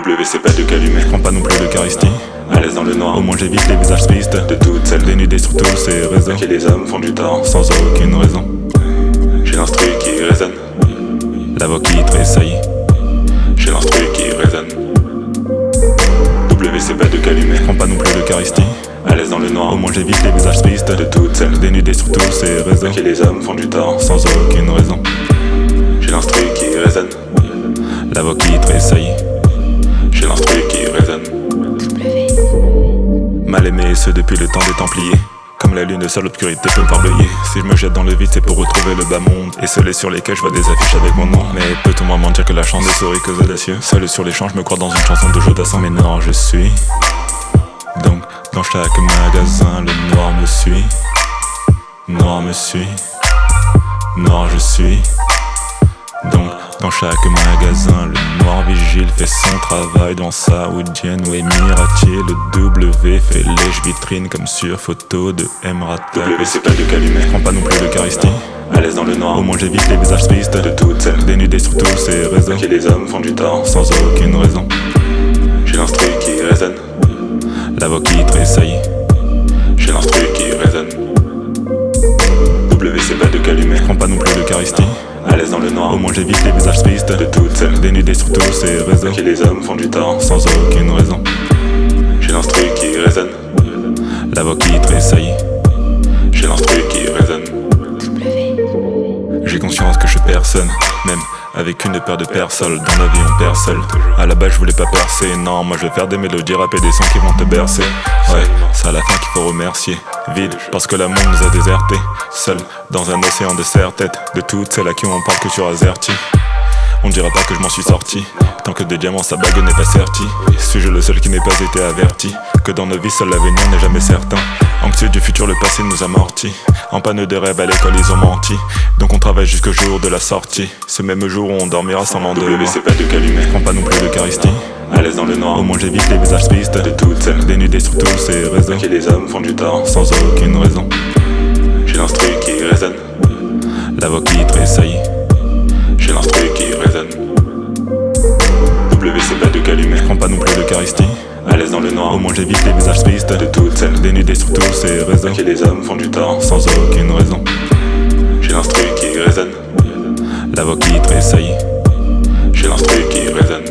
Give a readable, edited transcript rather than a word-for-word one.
WC pas de calumet, prends pas non plus d'Eucharistie. à l'aise dans le noir, Au moins j'évite les visages tristes de toutes celles dénudés sur tous ces réseaux que les hommes font du tort. sans aucune raison. J'ai l'instru qui résonne, La voix qui tressaillit. j'ai l'instru qui résonne. WC pas de calumet, Prends pas non plus d'Eucharistie. à l'aise dans le noir, Au moins j'évite les visages tristes de toutes celles dénudés sur tous ces réseaux que les hommes font du tort. sans aucune raison. J'ai l'instru qui résonne, La voix qui tressaillit. j'ai l'instru qui résonne. Mal aimé, ce depuis le temps des Templiers. Comme la lune, seule l'obscurité peut me parbleuiller. Si je me jette dans le vide, c'est pour retrouver le bas monde. Et ceux sur lesquels je vois des affiches avec mon nom. Mais peut-on vraiment dire que la chance ne serait que audacieux? Seul sur les champs, je me crois dans une chanson de Jodassin. Mais non, je suis. Donc, dans chaque magasin, le noir me suit. Noir me suit. Noir je suis. Donc, dans chaque magasin, le noir vigile fait son travail dans sa Saoudienne ou émiratier. Le W fait lèche vitrine comme sur photo de Emrata. WC pas de calumet, Prends pas non plus d'Eucharistie. à l'aise dans le noir, Au moins j'évite les visages tristes de toutes celles dénudés sur tous ces réseaux que les hommes font du tort. sans aucune raison. J'ai l'instru qui résonne, La voix qui tressaillit. j'ai l'instru qui résonne. WC pas de calumet, Prends pas non plus d'Eucharistie. à l'aise dans le noir, Au moins j'évite les visages tristes de toutes celles dénudés sur tous ces réseaux que les hommes font du tort. sans aucune raison. J'ai l'instru qui résonne, La voix qui tressaillit. j'ai l'instru qui résonne. J'ai conscience que je suis personne, même avec une paire de personnes. Dans la vie on perd seul. À la base je voulais pas percer, non, moi je vais faire des mélodies, rapper des sons qui vont te bercer. Ouais, c'est à la fin qu'il faut remercier. Vide, parce que l'amour nous a désertés. Seul, dans un océan de serre-tête, de toutes celles à qui on parle que sur Azerty. On dira pas que je m'en suis sorti, tant que des diamants sa bague n'est pas sertie. Suis-je le seul qui n'ait pas été averti que dans nos vies seul l'avenir n'est jamais certain. Anxieux du futur, le passé nous amortit. En panne de rêve à l'école ils ont menti. Donc on travaille jusqu'au jour de la sortie. Ce même jour où on dormira sans lendemain. WC pas de calumet, Prends pas non plus d'Eucharistie. à l'aise dans le noir, Au moins j'évite les visages tristes de toutes celles dénudés sur tous ces réseaux que les hommes font du tort. sans aucune raison. J'ai l'instru qui résonne, La voix qui tressaillit. j'ai l'instru qui résonne. WC pas de calumet, Prends pas non plus d'Eucharistie. à l'aise dans le noir, Au moins j'évite les visages tristes de toutes celles dénudés sur tous ces réseaux que les hommes font du tort. sans aucune raison. J'ai l'instru qui résonne, La voix qui tressaillit. j'ai l'instru qui résonne.